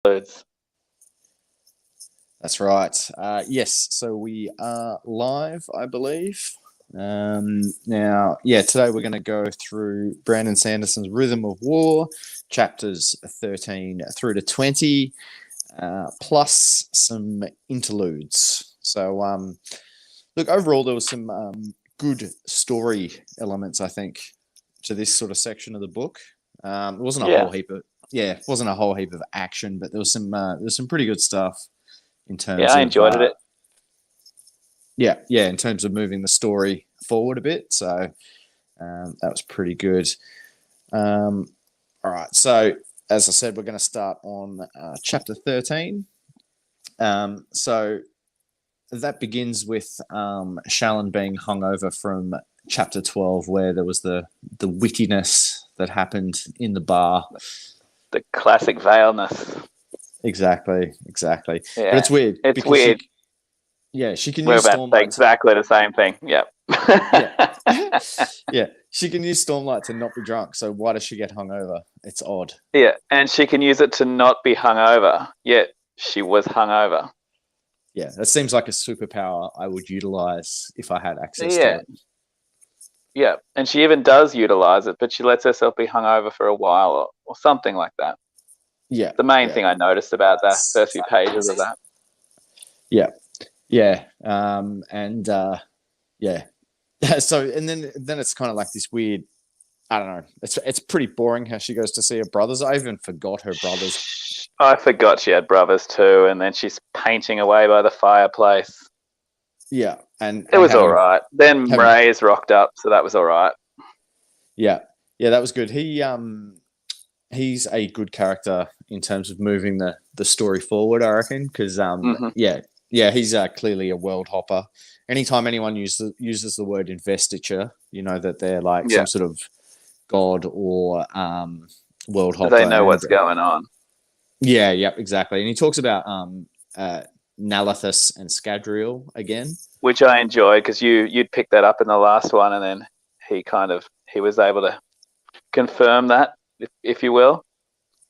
Interludes. That's right. Yes, so we are live, I believe. Today we're going to go through Brandon Sanderson's Rhythm of War, chapters 13 through to 20, plus some interludes. So, look, overall, there was some good story elements, I think, to this sort of section of the book. It wasn't a whole heap of action, but there was some pretty good stuff. In terms I enjoyed it. In terms of moving the story forward a bit. So that was pretty good. All right. So as I said, we're going to start on chapter 13. So that begins with Shallan being hungover from chapter 12, where there was the wittiness that happened in the bar. The classic valeness. Exactly. Yeah. But it's weird. It's weird. She can We're use about to say exactly the same thing. Yep. Yeah, she can use Stormlight to not be drunk. So why does she get hungover? It's odd. Yeah, and she can use it to not be hungover. Yet she was hungover. Yeah, that seems like a superpower I would utilize if I had access to it. Yeah, and she even does utilize it, but she lets herself be hungover for a while or something like that. Yeah. The main thing I noticed about that first few pages of that. Yeah. So and then it's kind of like this weird, I don't know. It's pretty boring how she goes to see her brothers. I even forgot her brothers. I forgot she had brothers too, and then she's painting away by the fireplace. Yeah, and it was all right. Then Ray's rocked up, so that was all right. Yeah, that was good. He's a good character in terms of moving the story forward, I reckon, because he's clearly a world hopper. Anytime anyone uses the word investiture, you know that they're like some sort of god or world hopper. They know what's going on. Yeah, exactly. And he talks about Nalathus and Scadrial again, which I enjoyed because you'd picked that up in the last one, and then he was able to confirm that, if you will.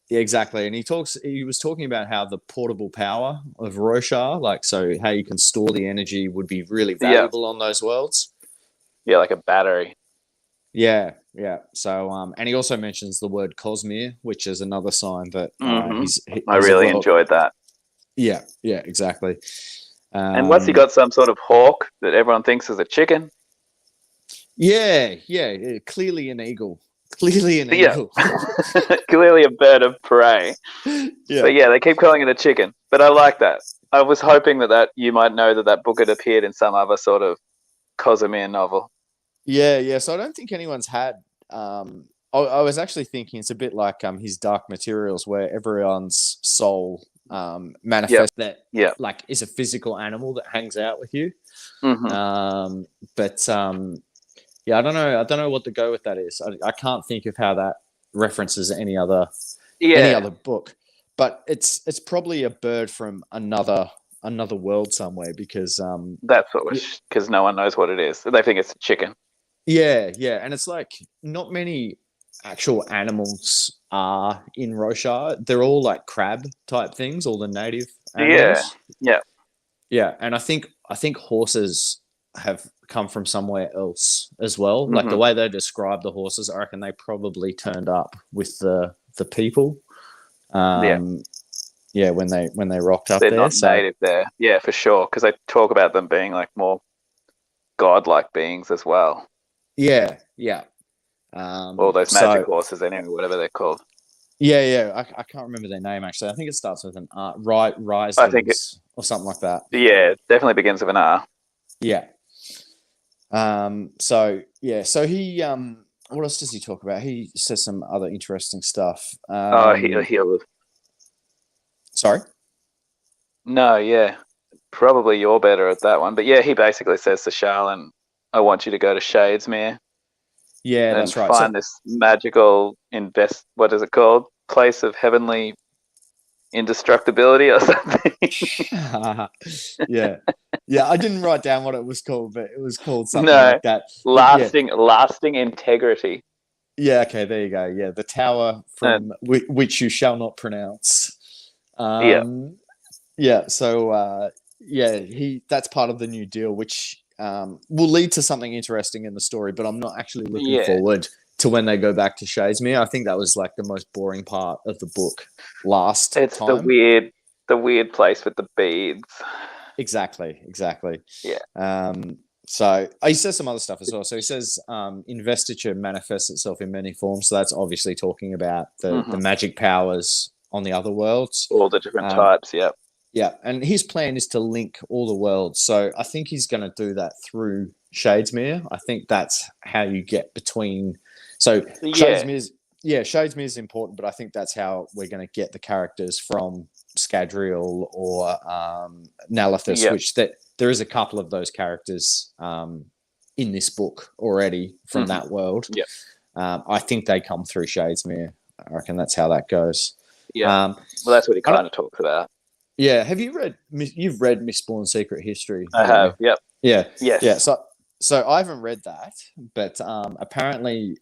Yeah, exactly. And he was talking about how the portable power of Roshar, like, so how you can store the energy would be really valuable on those worlds. Yeah, like a battery. Yeah. So, and he also mentions the word Cosmere, which is another sign that I really enjoyed that. Yeah, exactly. And what's he got? Some sort of hawk that everyone thinks is a chicken? Yeah, clearly an eagle. Clearly a bird of prey. Yeah. But they keep calling it a chicken. But I like that. I was hoping that you might know that book had appeared in some other sort of Cosmere novel. Yeah. So I don't think anyone's had. I was actually thinking it's a bit like his Dark Materials, where everyone's soul manifests that like is a physical animal that hangs out with you. Mm-hmm. I don't know what to go with that is. I can't think of how that references any other book, but it's probably a bird from another world somewhere, because that's what because no one knows what it is. They think it's a chicken. Yeah, and it's like not many actual animals are in Roshar. They're all like crab type things, all the native animals. Yeah, and I think horses have come from somewhere else as well. Mm-hmm. Like the way they describe the horses, I reckon they probably turned up with the people. When they rocked up They're there. Not native there. Yeah, for sure. Because they talk about them being like more godlike beings as well. Yeah. All those magic horses, anyway, whatever they're called. Yeah. I can't remember their name actually. I think it starts with an R. Rise. I think or something like that. Yeah, it definitely begins with an R. Yeah. So he what else does he talk about? He says some other interesting stuff. Sorry? No, yeah. Probably you're better at that one. But yeah, he basically says to Shallan, I want you to go to Shadesmere. Yeah, that's right. Find this magical what is it called? Place of heavenly indestructibility or something. Yeah, I didn't write down what it was called, but it was called something like that. Lasting integrity. Yeah, okay, there you go. Yeah, the tower from which you shall not pronounce. Yeah. So that's part of the New Deal, which will lead to something interesting in the story. But I'm not actually looking forward to when they go back to Shadesmere. I think that was like the most boring part of the book last time. It's the weird place with the beads. Exactly. Yeah. So he says some other stuff as well. So he says investiture manifests itself in many forms. So that's obviously talking about the magic powers on the other worlds. All the different types, yeah. Yeah, and his plan is to link all the worlds. So I think he's going to do that through Shadesmere. I think that's how you get between. So Shadesmere is important, but I think that's how we're going to get the characters from Scadrial or Nalithis, which there is a couple of those characters in this book already from that world. Yeah. I think they come through Shadesmere. I reckon that's how that goes. Yeah. Well, that's what he kind of talks about. Yeah. Have you read? You've read Mistborn Secret History. I have. Yep. Yeah. Yes. Yeah. So I haven't read that, but apparently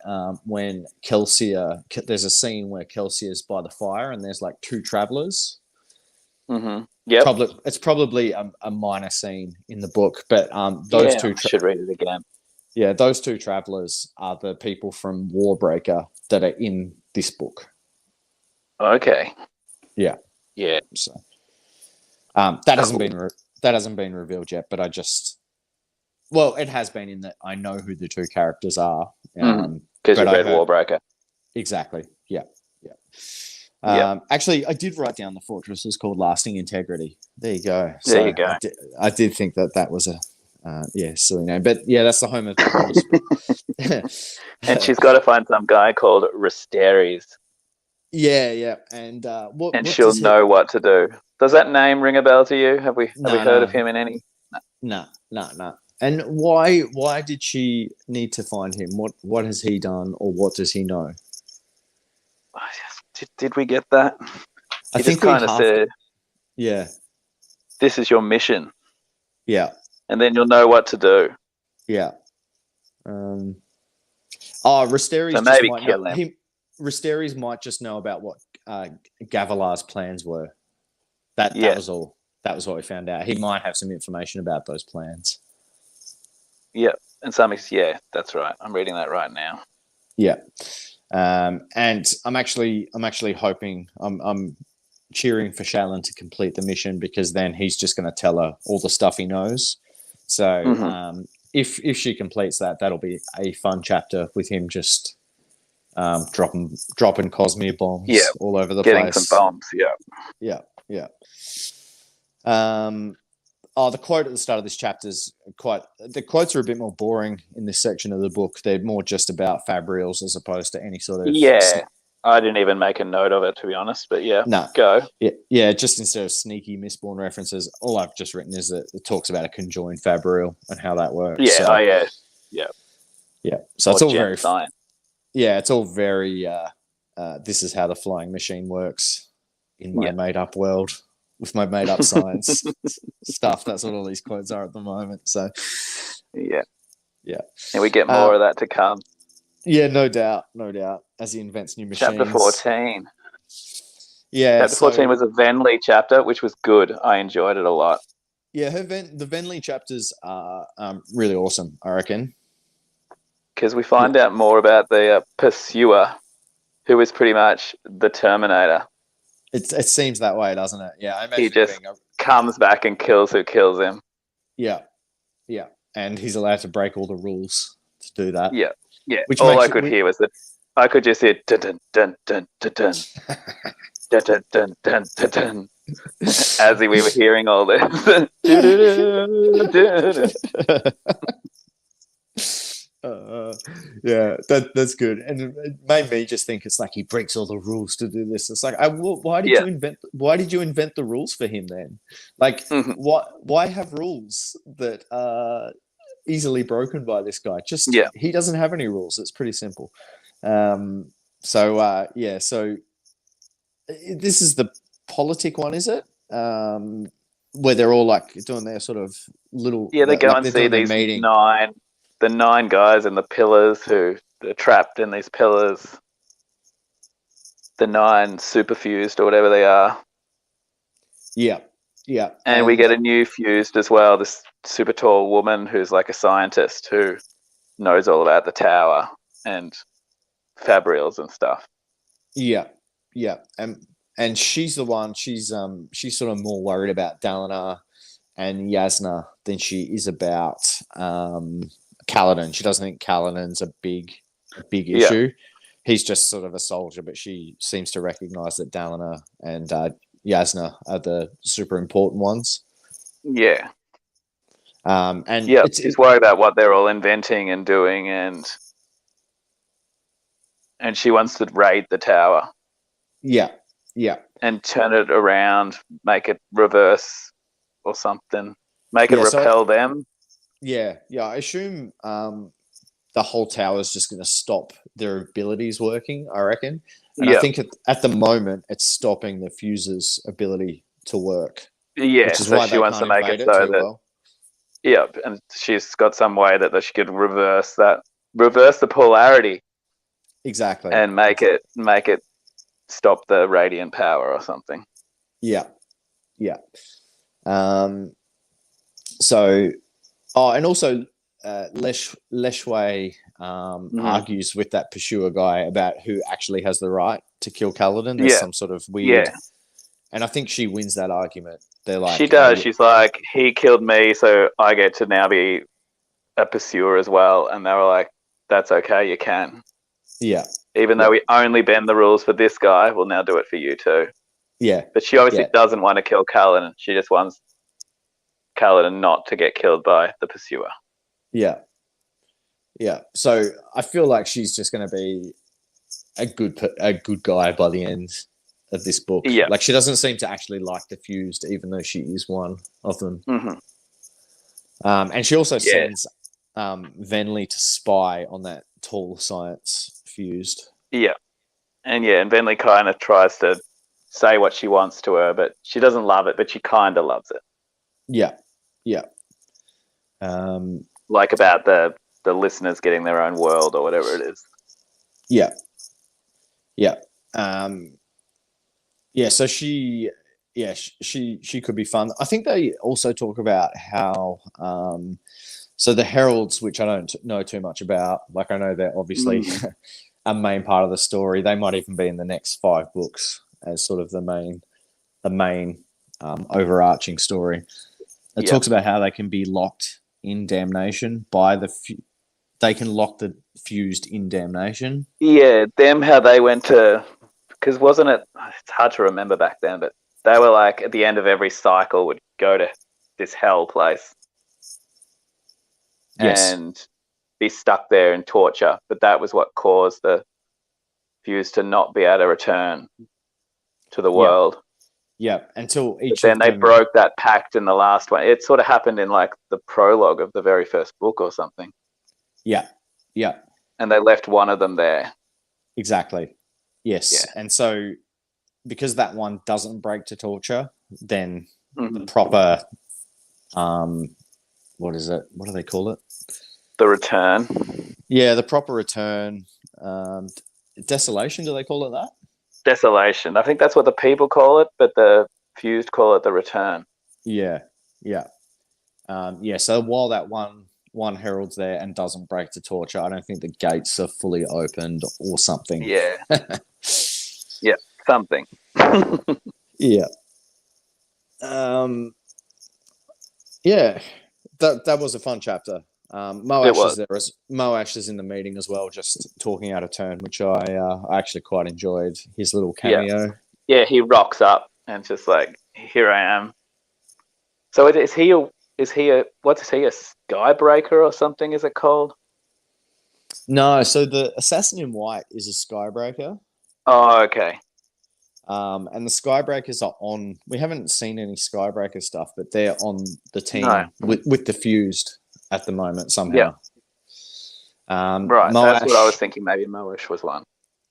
when Kelsier, there's a scene where Kelsier's by the fire and there's like two travelers. Mm-hmm. Yeah. It's probably a minor scene in the book, but those two should read it again. Yeah, those two travelers are the people from Warbreaker that are in this book. Okay. Yeah. Yeah. So that hasn't been revealed yet, but it has been in that I know who the two characters are. Because you read Warbreaker. Exactly. Yeah. Yeah. Actually, I did write down the fortress was called Lasting Integrity. There you go. There you go. I did think that was a silly name, but yeah, that's the home of the And she's got to find some guy called Risteres. Yeah, and she'll know what to do. Does that name ring a bell to you? Have we heard of him in any? No. And why did she need to find him? What has he done, or what does he know? Did we get that? I think kind of said, "Yeah, this is your mission." Yeah, and then you'll know what to do. Yeah. Risteres. So maybe kill him. Risteres might just know about what Gavilar's plans were. That was all. That was what we found out. He might have some information about those plans. Yeah, and that's right. I'm reading that right now. Yeah, and I'm actually hoping I'm cheering for Shallan to complete the mission, because then he's just going to tell her all the stuff he knows. So if she completes that, that'll be a fun chapter with him just dropping Cosmere bombs all over the place. Getting some bombs, Yeah. The quote at the start of this chapter is the quotes are a bit more boring in this section of the book. They're more just about Fabrials as opposed to any sort of... Yeah, I didn't even make a note of it, to be honest, but go. Yeah, just instead of sneaky Mistborn references, all I've just written is that it talks about a conjoined Fabrial and how that works. Yeah, Yeah, so it's all very... Science. Yeah, it's all very... this is how the flying machine works in my made-up world. With my made-up science stuff. That's what all these quotes are at the moment. So, yeah. And we get more of that to come. Yeah, no doubt. As he invents new machines. Chapter 14. Yeah. Chapter 14 was a Venli chapter, which was good. I enjoyed it a lot. Yeah, the Venli chapters are really awesome, I reckon. Because we find out more about the Pursuer, who is pretty much the Terminator. It seems that way, doesn't it? Yeah, I imagine he just comes back and kills who kills him. Yeah, and he's allowed to break all the rules to do that. Yeah. Which all I could hear was that I could just hear dun dun dun dun dun dun dun dun dun dun dun dun as we were hearing all this. That's good, and it made me just think it's like he breaks all the rules to do this. It's like, why did you invent the rules for him then? Like, why have rules that are easily broken by this guy? He doesn't have any rules. It's pretty simple. So this is the politic one, is it? Where they're all like doing their sort of little they go and see these meeting. The 9 guys in the pillars who are trapped in these pillars. The 9 superfused or whatever they are. Yeah. Yeah. And we get a new fused as well, this super tall woman who's like a scientist who knows all about the tower and fabrials and stuff. Yeah. Yeah. And she's the one, she's sort of more worried about Dalinar and Yasna than she is about Kaladin. She doesn't think Kaladin's a big issue. He's just sort of a soldier, but she seems to recognize that Dalinar and Yasna are the super important ones. Yeah. And she's worried about what they're all inventing and doing, and she wants to raid the tower. Yeah. Yeah. And turn it around, make it reverse or something. Make it repel them. Yeah. Yeah. I assume the whole tower is just going to stop their abilities working, I reckon. And I think at the moment it's stopping the fuse's ability to work. Yeah, which is why she wants to make it so that. Well. Yeah, and she's got some way that she could reverse the polarity. Exactly. And make it stop the radiant power or something. Yeah. Yeah. So, and also Leshway argues with that Pursuer guy about who actually has the right to kill Kaladin. There's some sort of weird... Yeah. And I think she wins that argument. They're like... She does. She's like, he killed me, so I get to now be a Pursuer as well. And they were like, that's okay, you can. Yeah. Even though we only bend the rules for this guy, we'll now do it for you too. Yeah. But she obviously doesn't want to kill Kaladin. She just wants Kaladin not to get killed by the Pursuer. Yeah. Yeah. So I feel like she's just going to be a good guy by the end of this book. Yeah. Like she doesn't seem to actually like the Fused, even though she is one of them. Mm-hmm. And she also sends Venli to spy on that tall science Fused. Yeah. And Venli kind of tries to say what she wants to her, but she doesn't love it, but she kind of loves it. Yeah. Yeah. Like about the listeners getting their own world or whatever it is. Yeah. Yeah. So she could be fun. I think they also talk about how so the heralds, which I don't know too much about, like I know they're obviously a main part of the story. They might even be in the next 5 books as sort of the main overarching story. It talks about how they can be locked in damnation by they can lock the Fused in damnation. Yeah, how they went to, because wasn't it? It's hard to remember back then, but they were like at the end of every cycle would go to this hell place. Yes. And be stuck there in torture. But that was what caused the Fused to not be able to return to the world. Yeah, until each. But then they broke that pact in the last one. It sort of happened in like the prologue of the very first book or something. Yeah, yeah. And they left one of them there. Exactly. Yes, yeah. And so because that one doesn't break to torture, then the proper, what is it? What do they call it? The return. Yeah, the proper return. Desolation, do they call it that? Desolation. I think that's what the people call it, but the Fused call it the return. Yeah, yeah. So while that one herald's there and doesn't break to torture, I don't think the gates are fully opened or something. Yeah. Yeah, something. Yeah. Yeah. That was a fun chapter. Moash is in the meeting as well, just talking out of turn, which I actually quite enjoyed his little cameo. Yeah, he rocks up and just like, here I am. So is he a skybreaker or something, is it called? No, so the assassin in white is a skybreaker. Oh, okay. And the skybreakers are on. We haven't seen any skybreaker stuff, but they're on the team with the Fused at the moment somehow. Yeah. Right. Moash, that's what I was thinking. Maybe Moash was one.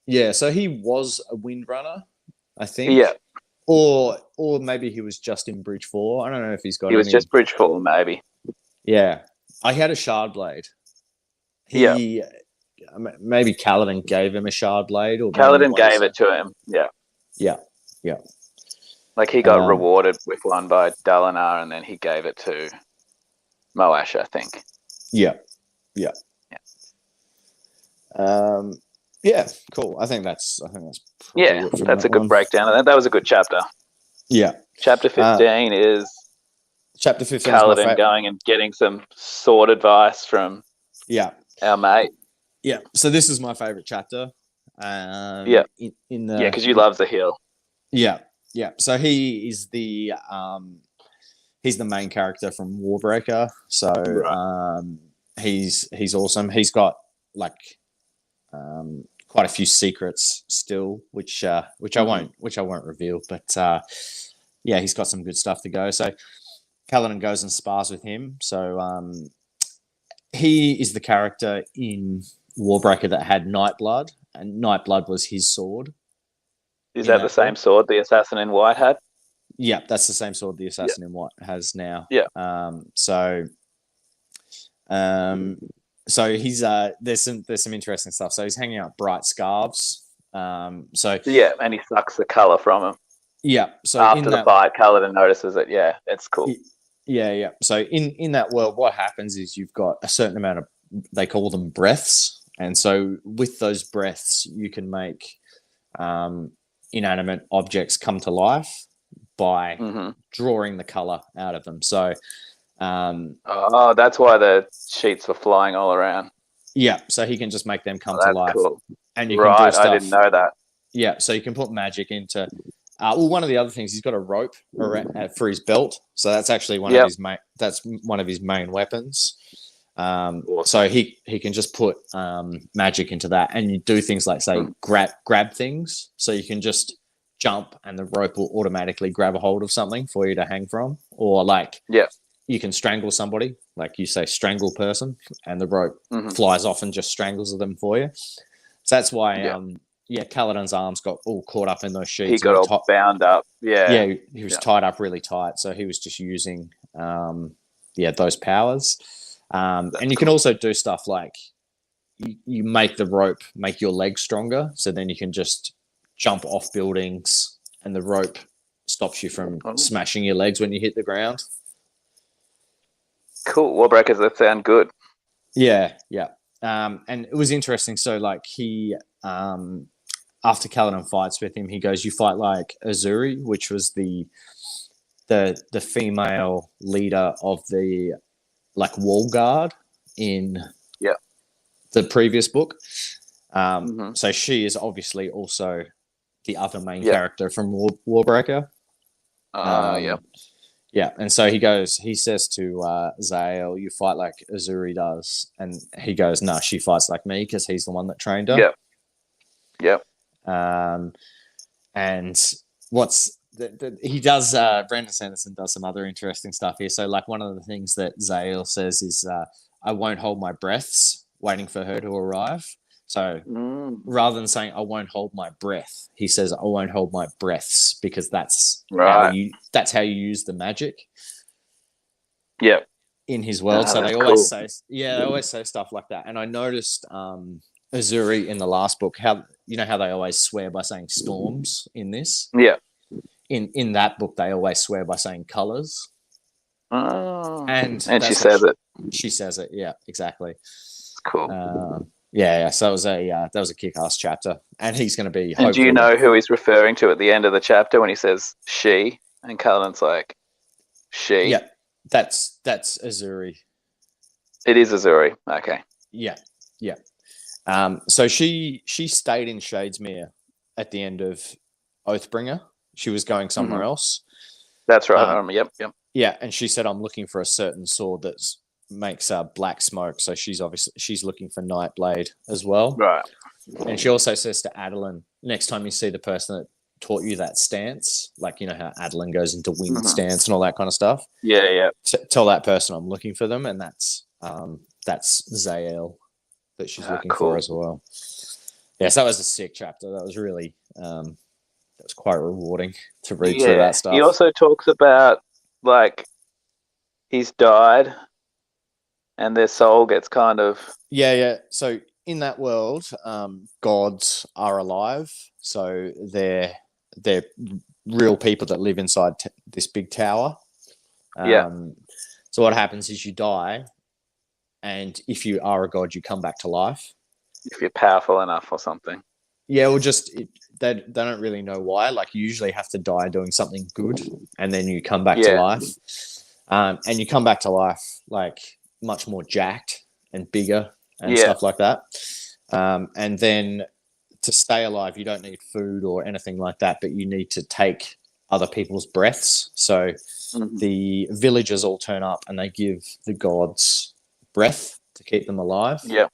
Yeah. So he was a Windrunner, I think. Yeah. Or maybe he was just in Bridge 4. I don't know if he's got. He was just Bridge 4, maybe. Yeah. I had a shard blade. Maybe Kaladin gave him a shard blade, or Kaladin gave it to him. Yeah. Yeah. Yeah. Like he got rewarded with one by Dalinar, and then he gave it to Moash, I think. Yeah. Yeah, cool. I think that's Yeah, that's a good breakdown. That was a good chapter. Yeah. Chapter 15 is Chapter 15 Kaladin going and getting some sword advice from our mate. Yeah. So this is my favorite chapter. Because you love the hill. Yeah. So he is he's the main character from Warbreaker. So he's awesome. He's got like quite a few secrets still, which I won't reveal. But he's got some good stuff to go. So Kaladin goes and spars with him. So he is the character in Warbreaker that had Nightblood, and Nightblood was his sword. Is that the same sword the assassin in white had? Yeah, that's the same sword the assassin in white has now. Yeah. So he's there's some interesting stuff. So he's hanging out bright scarves. And he sucks the color from him. Yeah. So after the fight, Kaladin notices it. Yeah, it's cool. Yeah. So in that world, what happens is you've got a certain amount of, they call them breaths, and so with those breaths, you can make inanimate objects come to life by drawing the color out of them. So that's why the sheets were flying all around. Yeah, so he can just make them come to life. Cool. And you can do stuff. I didn't know that. Yeah, so you can put magic into. One of the other things, he's got a rope for his belt, so that's actually one of his main. That's one of his main weapons. Awesome. So he can just put magic into that, and you do things like say grab things. So you can just jump, and the rope will automatically grab a hold of something for you to hang from, or you can strangle somebody, like you say, strangle person, and the rope flies off and just strangles them for you. So that's why, Kaladin's arms got all caught up in those sheets. He got all bound up. Yeah, he was tied up really tight. So he was just using, those powers. And you can also do stuff like you make the rope make your legs stronger, so then you can just jump off buildings, and the rope stops you from smashing your legs when you hit the ground. Cool. Warbreakers that sound good. Yeah. And it was interesting. So, like, he, after Kaladin fights with him, he goes, "You fight like Azuri," which was the female leader of the wall guard in the previous book. So she is obviously also the other main character from Warbreaker. Yeah, and so he says to Zael, "You fight like Azuri does," and he goes, "No, she fights like me," because he's the one that trained her. Yep. And what's he does? Brandon Sanderson does some other interesting stuff here. So, like, one of the things that Zael says is, "I won't hold my breaths, waiting for her to arrive." So rather than saying "I won't hold my breath," he says "I won't hold my breaths," because that's how you use the magic. Yeah. In his world. So they always say stuff like that. And I noticed Azuri in the last book, how they always swear by saying storms in this. Yeah. In that book, they always swear by saying colors. Oh. And she says it. She says it. Yeah, exactly. It's cool. So that was a kick-ass chapter, and he's going to be. And do you know who he's referring to at the end of the chapter when he says "she" and Kaladin's like, "She"? Yeah, that's Azuri. It is Azuri. Okay. Yeah. So she stayed in Shadesmere at the end of Oathbringer. She was going somewhere else. That's right. Yep. Yeah, and she said, "I'm looking for a certain sword that's." Makes black smoke, so she's looking for Nightblade as well, right? And she also says to Adeline, next time you see the person that taught you that stance, like, you know how Adeline goes into wind stance and all that kind of stuff. Yeah. Tell that person I'm looking for them, and that's Zael that she's looking for as well. Yes, that was a sick chapter. That was really that was quite rewarding to read through that stuff. He also talks about like he's died. And their soul gets kind of... Yeah. So in that world, gods are alive. So they're real people that live inside this big tower. So what happens is you die, and if you are a god, you come back to life. If you're powerful enough or something. Yeah, well, they don't really know why. Like, you usually have to die doing something good, and then you come back to life. And you come back to life like much more jacked and bigger and stuff like that. And then to stay alive, you don't need food or anything like that, but you need to take other people's breaths. So the villagers all turn up and they give the gods breath to keep them alive. Yeah.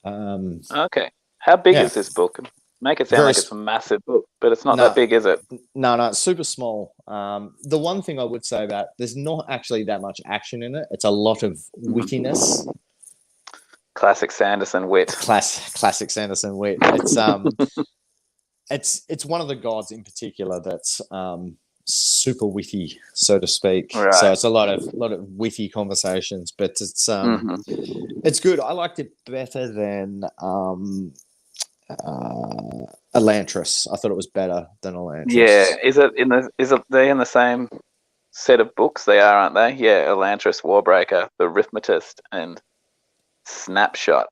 Okay. How big is this book? Make it sound like it's a massive book, but it's not that big, is it? No, it's super small. The one thing I would say about, there's not actually that much action in it. It's a lot of wittiness. Classic Sanderson wit. Classic Sanderson wit. It's one of the gods in particular that's super witty, so to speak. Right. So it's a lot of witty conversations, but it's it's good. I liked it better than Elantris. I thought it was better than Elantris. Yeah, is it they in the same set of books? They are, aren't they? Yeah, Elantris, Warbreaker, The Arithmetist, and Snapshot.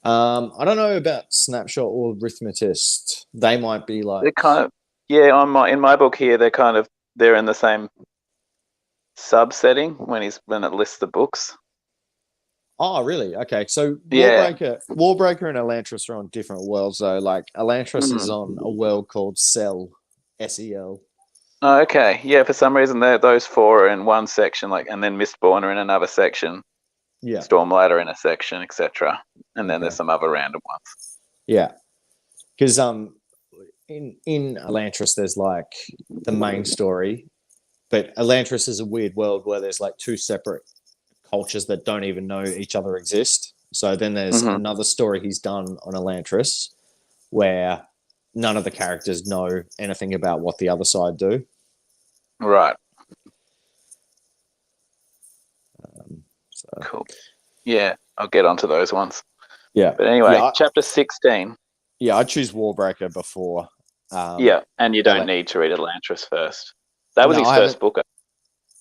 I don't know about Snapshot or Arithmetist. They might be like, they're kind of, in my book here, they're in the same subsetting when it lists the books. Oh, really? Okay. So Warbreaker and Elantris are on different worlds, though. Like, Elantris is on a world called Sel, S-E-L. Oh, okay. Yeah, for some reason those four are in one section, and then Mistborn are in another section. Yeah. Stormladder in a section, etc. And then there's some other random ones. Yeah. Because in Elantris there's like the main story, but Elantris is a weird world where there's like two separate cultures that don't even know each other exist. So then there's another story he's done on Elantris where none of the characters know anything about what the other side do. Right. Cool. Yeah, I'll get onto those ones. Yeah. But anyway, chapter 16. Yeah, I'd choose Warbreaker before. And you don't need to read Elantris first. That was his first book.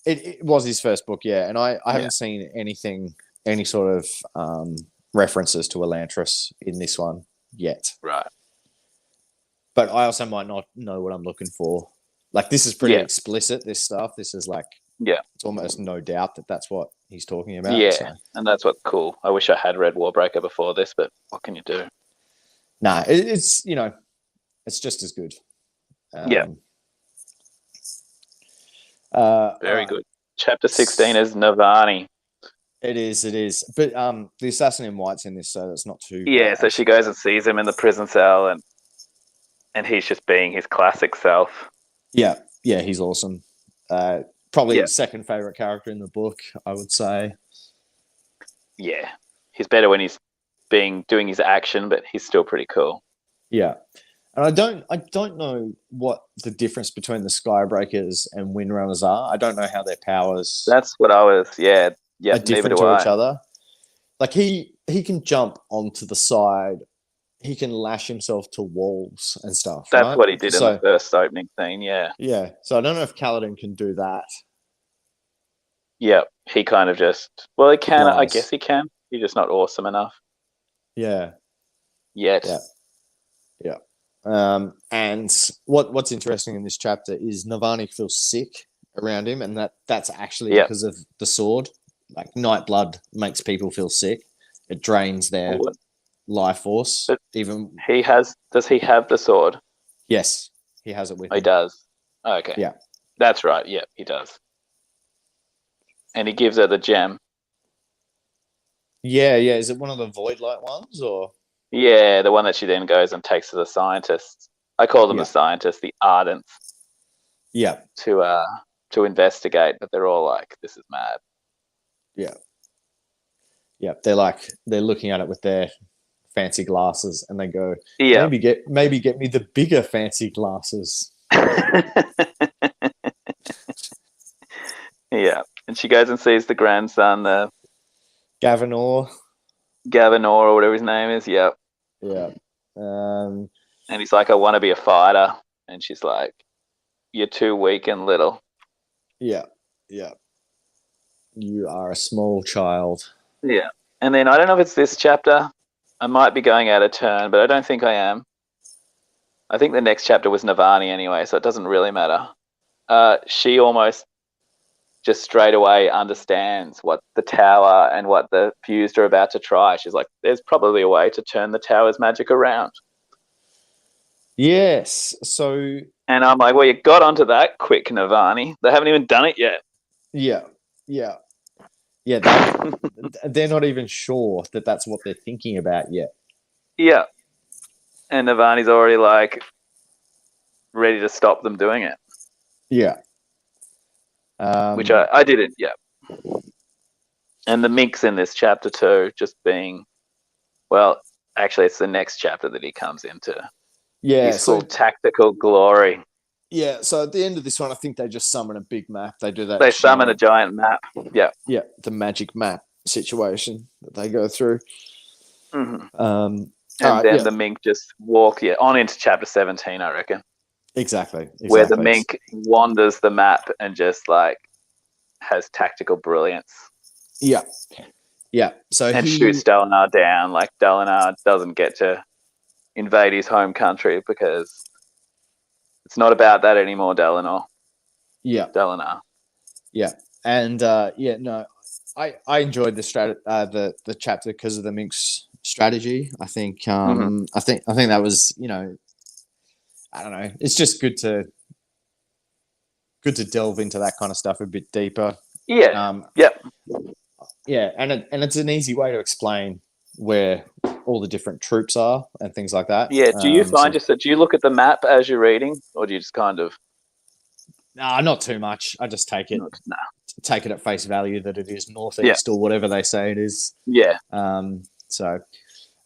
It was his first book, yeah. And I haven't seen any sort of references to Elantris in this one yet. Right. But I also might not know what I'm looking for. Like, this is pretty explicit, this stuff. This is like, it's almost no doubt that that's what he's talking about. Yeah, so. And that's what's cool. I wish I had read Warbreaker before this, but what can you do? Nah, it's it's just as good. Very good. Chapter 16 is Navani. It is. But the assassin in white's in this, so that's not too bad. So she goes and sees him in the prison cell, and he's just being his classic self. Yeah, he's awesome. Probably his second favorite character in the book, I would say. Yeah, he's better when he's doing his action, but he's still pretty cool. Yeah, and I don't know what the difference between the Skybreakers and Windrunners are. I don't know how their powers. That's what I was. Yeah, are different to each other. Like, he can jump onto the side. He can lash himself to walls and stuff. That's what he did in the first opening scene, yeah. Yeah, so I don't know if Kaladin can do that. Yeah, he kind of just... Well, he can. I guess he can. He's just not awesome enough. Yeah. Yet. Yeah. And what's interesting in this chapter is Navani feels sick around him, and that's actually because of the sword. Like, Nightblood makes people feel sick. It drains their... life force. But even does he have the sword? Yes, he has it with him. He does. Oh, okay. Yeah, that's right. Yeah, he does. And he gives her the gem. Yeah. Is it one of the void light ones, or? Yeah, the one that she then goes and takes to the scientists. I call them the scientists, the Ardents. Yeah. To investigate, but they're all like, "This is mad." Yeah. Yeah, they're looking at it with their fancy glasses, and they go, maybe get me the bigger fancy glasses. Yeah, and she goes and sees the grandson, Gavinor, or whatever his name is. Yeah. And he's like, I want to be a fighter. and she's like, "You're too weak and little." Yeah. Yeah. You are a small child. Yeah. And then I don't know if it's this chapter. I might be going out of turn, but I don't think I am. I think the next chapter was Navani anyway, so it doesn't really matter. She almost just straight away understands what the tower and what the fused are about to try. She's like, there's probably a way to turn the tower's magic around. Yes. So. And I'm like, well, you got onto that quick, Navani. They haven't even done it yet. Yeah. Yeah. Yeah. They're not even sure that that's what they're thinking about yet. Yeah. And Navani's already like ready to stop them doing it. Yeah. Which I didn't, yeah. And the minx in this chapter too, just being, well, actually, it's the next chapter that he comes into. Yeah, his full tactical glory. Yeah, so at the end of this one, I think they just summon a big map. They do that. They summon a giant map. Yeah. Yeah, the magic map situation that they go through. Mm-hmm. And then the mink just walk on into chapter 17, I reckon. Exactly. Where the mink wanders the map and just like has tactical brilliance. Yeah. Yeah. So shoots Dalinar down. Like Dalinar doesn't get to invade his home country because it's not about that anymore, Dalinar. Yeah. Dalinar. Yeah. And no, I enjoyed the chapter because of the mink's strategy. I think I think that was, I don't know. It's just good to delve into that kind of stuff a bit deeper. Yeah. Yeah, and it's an easy way to explain where all the different troops are and things like that. Yeah. Do you find do you look at the map as you're reading, or do you just kind of? Nah, not too much. I just take it. Take it at face value that it is northeast or whatever they say it is. Yeah. Actually,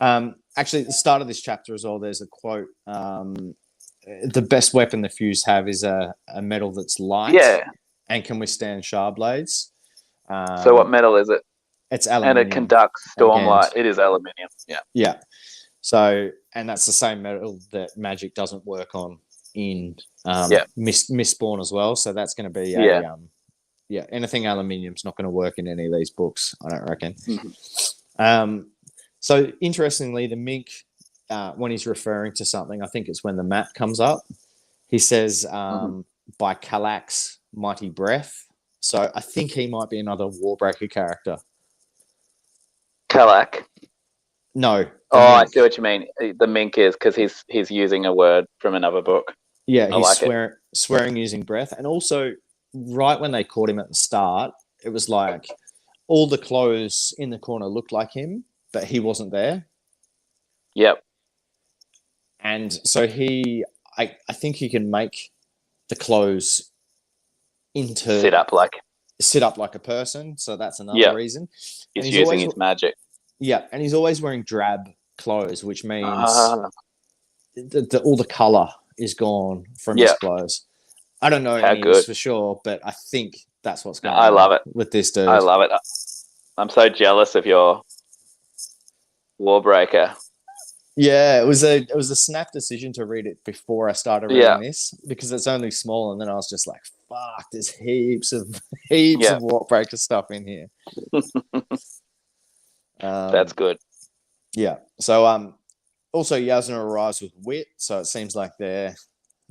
at the start of this chapter as well, there's a quote. The best weapon the Fuse have is a metal that's light and can withstand shard blades. So what metal is it? It's aluminium. And it conducts stormlight. It is aluminium. Yeah. Yeah. So, and that's the same metal that magic doesn't work on in Mistborn as well. So that's going to be anything aluminium's not going to work in any of these books, I don't reckon. Mm-hmm. So interestingly, the mink, when he's referring to something, I think it's when the map comes up, he says, by Kalak's mighty breath. So I think he might be another Warbreaker character. Kalak? No. Oh, mink. I see what you mean. The mink is because he's using a word from another book. Yeah, he's swearing using breath. And also, right when they caught him at the start, it was like all the clothes in the corner looked like him, but he wasn't there. Yep. And so I think he can make the clothes sit up like a person. So that's another reason. He's using his magic. Yeah, and he's always wearing drab clothes, which means all the color is gone from his clothes. I don't know any of this for sure, but I think that's what's going on. I love it with this dude. I love it. I'm so jealous of your Warbreaker. Yeah, it was a snap decision to read it before I started reading this because it's only small, and then I was just like, "Fuck!" There's heaps of Warbreaker stuff in here. That's good. Yeah. So also Yasna arrives with Wit, so it seems like they're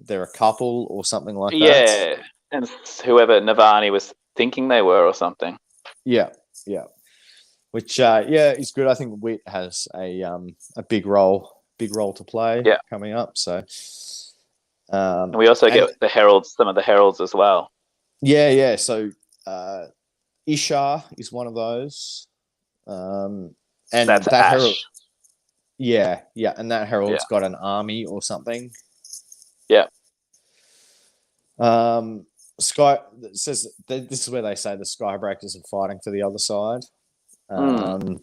a couple or something like that. Yeah, and whoever Navani was thinking they were or something. Yeah. Which is good. I think Wit has a big role to play coming up. So and we also get the heralds, some of the heralds as well. Yeah. So Ishar is one of those. And that's that Ash. herald. Yeah, and that herald's got an army or something. Yeah. Sky says this is where they say the Skybreakers are fighting for the other side. And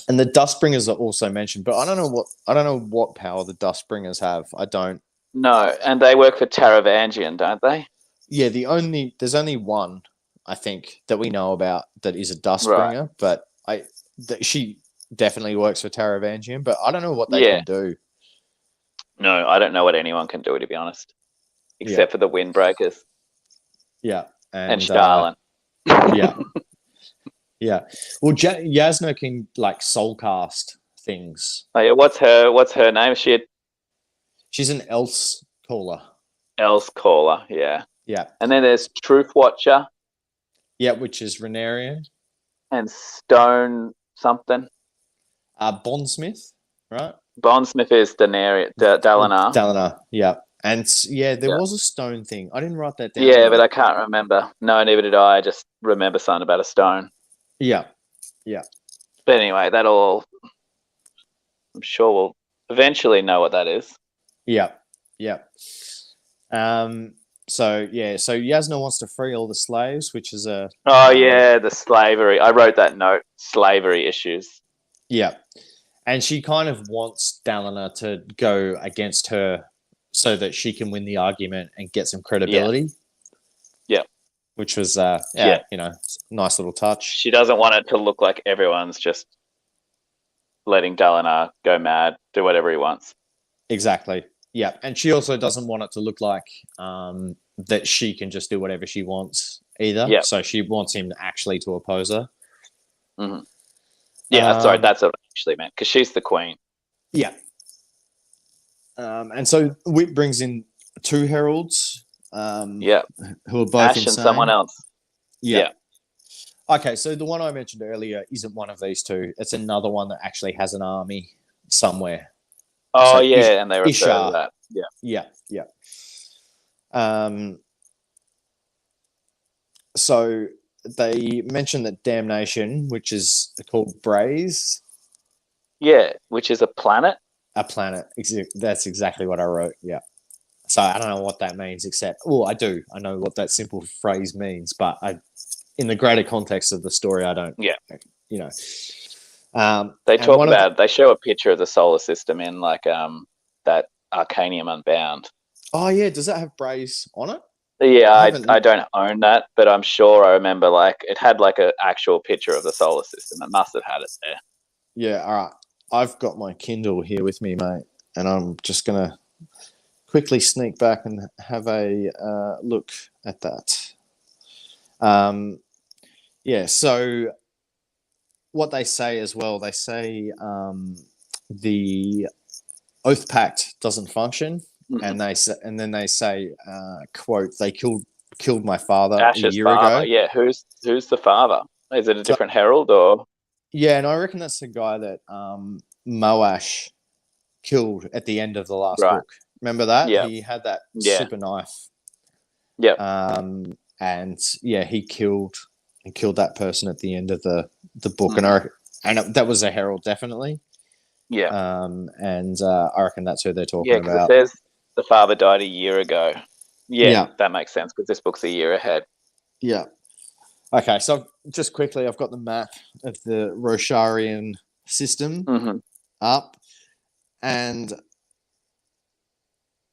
the Dustbringers are also mentioned, but I don't know what power the Dustbringers have. I don't. No, and they work for Taravangian, don't they? Yeah, there's only one I think that we know about that is a Dustbringer, but she definitely works for Taravangian, but I don't know what they can do. No, I don't know what anyone can do, to be honest. except for the windbreakers. Yeah. And Charlotte. Yeah. Yeah. Well, Yasna can like soul cast things. Oh, yeah. What's her name? She's an else caller. Else caller. Yeah. Yeah. And then there's Truth Watcher. Yeah, which is Renarian. And Stone something. Bondsmith, right? Bondsmith is Dalinar. Dalinar, yeah. And there was a stone thing. I didn't write that down. Yeah, but I can't remember. No, neither did I. I just remember something about a stone. Yeah. Yeah. But anyway, I'm sure we'll eventually know what that is. Yeah. Yeah. So Yasna wants to free all the slaves, which is a... the slavery. I wrote that note. Slavery issues. Yeah. And she kind of wants Dalinar to go against her so that she can win the argument and get some credibility. Yeah. Which was, nice little touch. She doesn't want it to look like everyone's just letting Dalinar go mad, do whatever he wants. Exactly. Yeah. And she also doesn't want it to look like that she can just do whatever she wants either. Yeah. So she wants him actually to oppose her. Mm-hmm. Yeah, sorry, that's what I actually meant, because she's the queen. Yeah. And so Whip brings in two heralds. Who are both Ash insane. and someone else. Yeah. Okay, so the one I mentioned earlier isn't one of these two. It's another one that actually has an army somewhere. Oh, so and they refer to that. Yeah. So they mentioned that Damnation, which is called Braze. Yeah, which is a planet. A planet. That's exactly what I wrote. Yeah. So I don't know what that means, except, I do. I know what that simple phrase means, but in the greater context of the story, I don't. Yeah. You know. They talk about. They show a picture of the solar system in like that Arcanium Unbound. Oh yeah, does that have Braze on it? Yeah, I don't own that, but I'm sure I remember like it had like an actual picture of the solar system. It must have had it there. Yeah, all right. I've got my Kindle here with me, mate, and I'm just gonna quickly sneak back and have a look at that. So what they say as well, they say the Oath Pact doesn't function, and then they say, quote, they killed my father Ash's a year father. ago. Yeah, who's the father? Is it a different herald or? Yeah, and I reckon that's the guy that Moash killed at the end of the last book. Remember that? Yeah. He had that super knife. Yeah. And he killed that person at the end of the book, and that was a herald, definitely. Yeah. And I reckon that's who they're talking about. Yeah, because the father died a year ago. Yeah, that makes sense because this book's a year ahead. Yeah. Okay, so just quickly, I've got the map of the Rosharian system up, and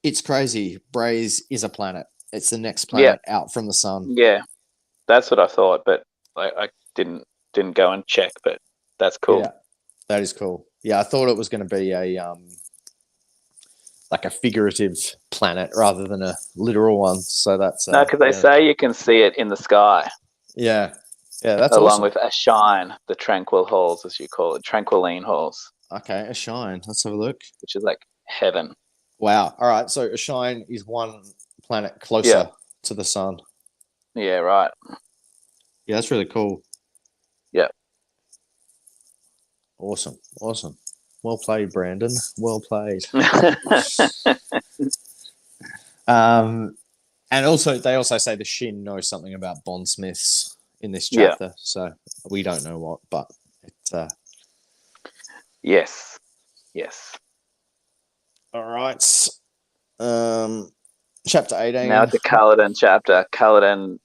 it's crazy. Braze is a planet. It's the next planet out from the sun. Yeah, that's what I thought, but I didn't go and check, but that's cool. Yeah, that is cool. Yeah, I thought it was going to be a like a figurative planet rather than a literal one. So that's no, because they say you can see it in the sky. Yeah, that's along awesome. with a shine, the tranquil halls, as you call it, tranquiline halls. Okay, a shine. Let's have a look. Which is like heaven. Wow. All right. So a shine is one planet closer to the sun. Yeah. Right. Yeah, that's really cool. Yeah. Awesome. Well played, Brandon. Well played. And also, they also say the Shin knows something about bondsmiths in this chapter. So we don't know what, but it's. Yes. All right. Chapter 18. Now it's the Kaladin chapter. Kaladin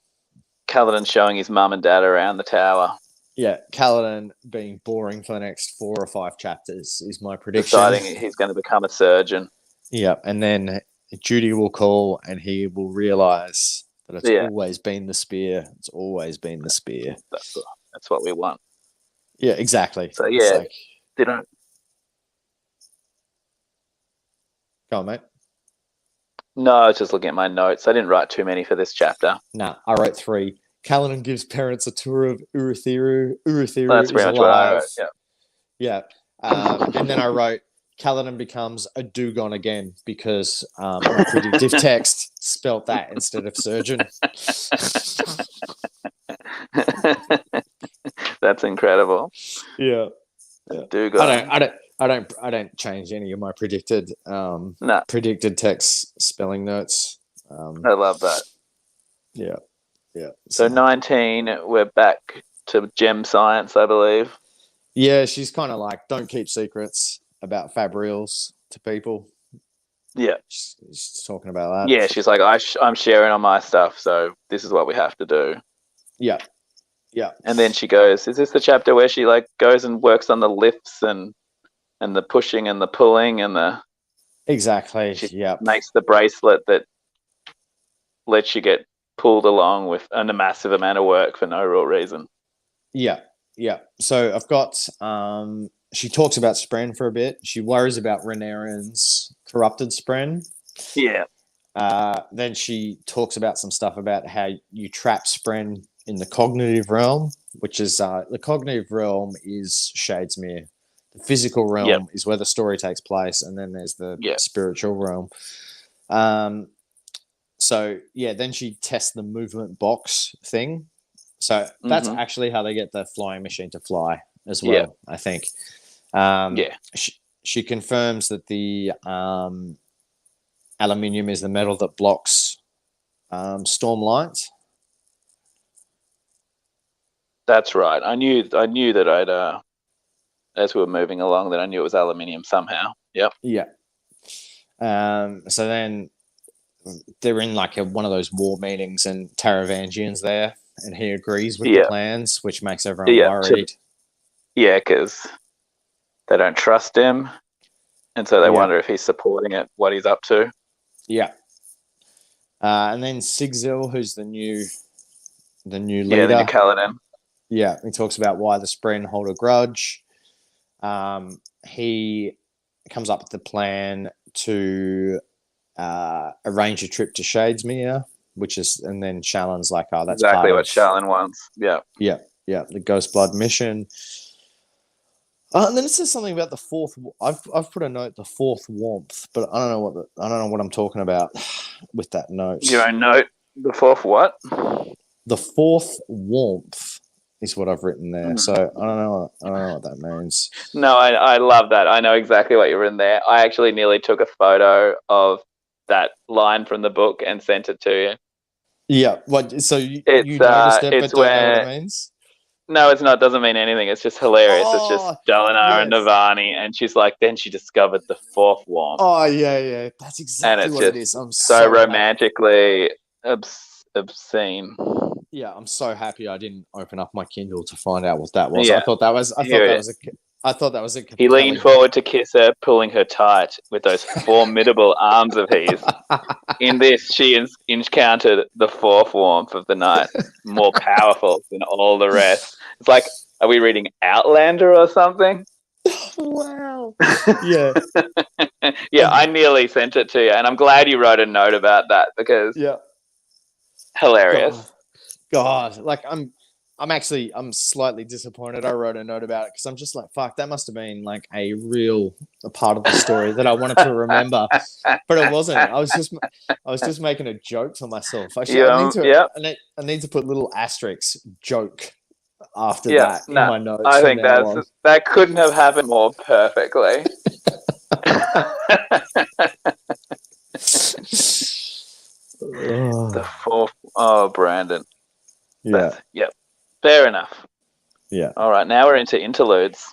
showing his mum and dad around the tower. Yeah, Kaladin being boring for the next 4 or 5 chapters is my prediction. Deciding he's going to become a surgeon. Yeah, and then Judy will call and he will realise that it's always been the spear. It's always been the spear. That's what we want. Yeah, exactly. So yeah, Go on, mate. No, I was just looking at my notes. I didn't write too many for this chapter. Nah, I wrote 3. Kaladin gives parents a tour of Urithiru. Urithiru That's is pretty much what I alive. wrote. Yeah. And then I wrote Kaladin becomes a Dugon again because my predictive text spelt that instead of surgeon. That's incredible. Yeah. Dugon. I don't change any of my predicted text spelling notes. I love that. Yeah. So 19, we're back to gem science, I believe. Yeah, she's kind of like, don't keep secrets about fabrials to people. Yeah. She's talking about that. Yeah, she's like, I'm sharing on my stuff, so this is what we have to do. Yeah. And then she goes, is this the chapter where she like goes and works on the lifts and the pushing and the pulling and the... Exactly, she makes the bracelet that lets you get pulled along with a massive amount of work for no real reason. Yeah. So I've got... she talks about Spren for a bit. She worries about Renarin's corrupted Spren. Yeah. Then she talks about some stuff about how you trap Spren in the cognitive realm, which is the cognitive realm is Shadesmere. The physical realm is where the story takes place, and then there's the spiritual realm. So then she tests the movement box thing. So that's actually how they get the flying machine to fly as well, I think. She confirms that the aluminium is the metal that blocks storm light. That's right. I knew that I'd as we were moving along that I knew it was aluminium somehow. Yep. Yeah. So then they're in like one of those war meetings, and Taravangian's there, and he agrees with the plans, which makes everyone worried. Because they don't trust him, and so they wonder if he's supporting it, what he's up to. Yeah. And then Sigzil, who's the new leader. The new Kaladin. Yeah, he talks about why the Spren hold a grudge. He comes up with the plan to arrange a trip to Shadesmere, and then Shallan's like, oh, that's exactly what Shallan wants. Yeah. The Ghostblood mission. And then it says something about the fourth. I've put a note, the fourth warmth, but I don't know what I'm talking about with that note. Your own note, the fourth what? The fourth warmth is what I've written there. So I don't know what that means. No, I love that. I know exactly what you've written there. I actually nearly took a photo of that line from the book and sent it to you. Yeah. What? So you noticed it, but don't know what it means? No, it's not. It doesn't mean anything. It's just hilarious. It's just Dalinar and Navani, and she's like, then she discovered the fourth warmth. Oh, yeah. That's exactly what it is. I'm so romantically obscene. Yeah, I'm so happy I didn't open up my Kindle to find out what that was. I thought that was a He leaned forward to kiss her, pulling her tight with those formidable arms of his. In this, she encountered the fourth warmth of the night, more powerful than all the rest. It's like, are we reading Outlander or something? Wow. Yeah. I nearly sent it to you, and I'm glad you wrote a note about that because hilarious. God, like I'm slightly disappointed I wrote a note about it because I'm just like, fuck, that must have been like a part of the story that I wanted to remember, but it wasn't. I was just making a joke to myself. Actually, I need to put little asterisks joke after that in my notes. I think that couldn't have happened more perfectly. The fourth. Oh, Brandon. Yeah. Fair enough. Yeah. All right. Now we're into interludes.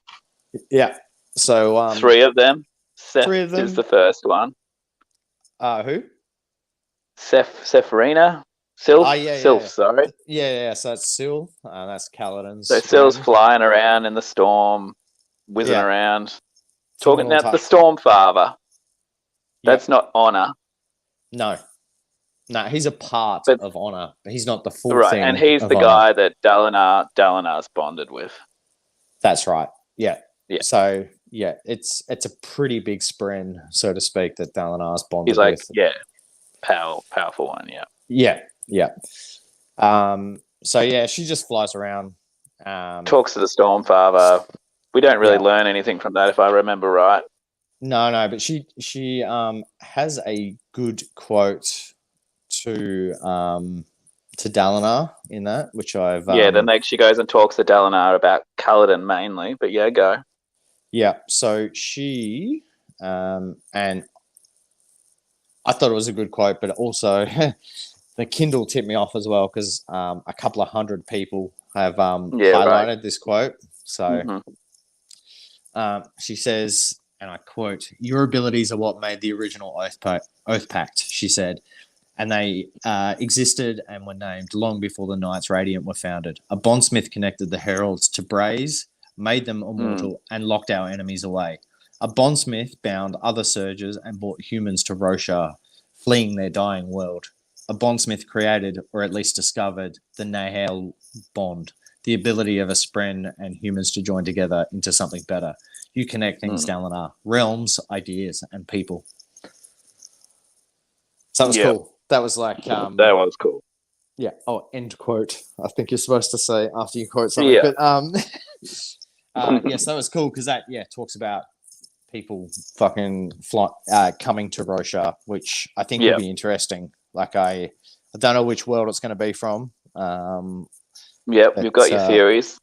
Yeah. So 3 of them. Seth is the first one. Who? Sepharina. Sylph. Sylph. Sorry. Yeah. So that's Syl. That's Kaladin's. So Syl's flying around in the storm, whizzing around, talking about the Stormfather. That's not honor. No, he's a part of honor, but he's not the full thing. And he's the guy that Dalinar's bonded with. That's right. Yeah. So it's a pretty big spren, so to speak, that Dalinar's bonded with. He's like, powerful one. Yeah. Yeah. So yeah, she just flies around. Talks to the Stormfather. We don't really Yeah. learn anything from that, if I remember right. No, but she has a good quote to Dalinar in that, which I've Then she goes and talks to Dalinar about Kaladin mainly. But yeah, go. Yeah, so she and I thought it was a good quote, but also the Kindle tipped me off as well because a couple of hundred people have highlighted this quote. So she says, and I quote, "Your abilities are what made the original Oath Pact," she said, "and they existed and were named long before the Knights Radiant were founded. A bondsmith connected the heralds to Braze, made them immortal, and locked our enemies away. A bondsmith bound other surges and brought humans to Roshar, fleeing their dying world. A bondsmith created, or at least discovered, the Nahel bond, the ability of a spren and humans to join together into something better. You connect things, Dalinar, realms, ideas, and people." So that was cool. That was like... that was cool. Yeah. Oh, end quote. I think you're supposed to say after you quote something. Yeah. But yes, that was cool because that talks about people fucking coming to Roshar, which I think will be interesting. Like I don't know which world it's going to be from. You've got your theories.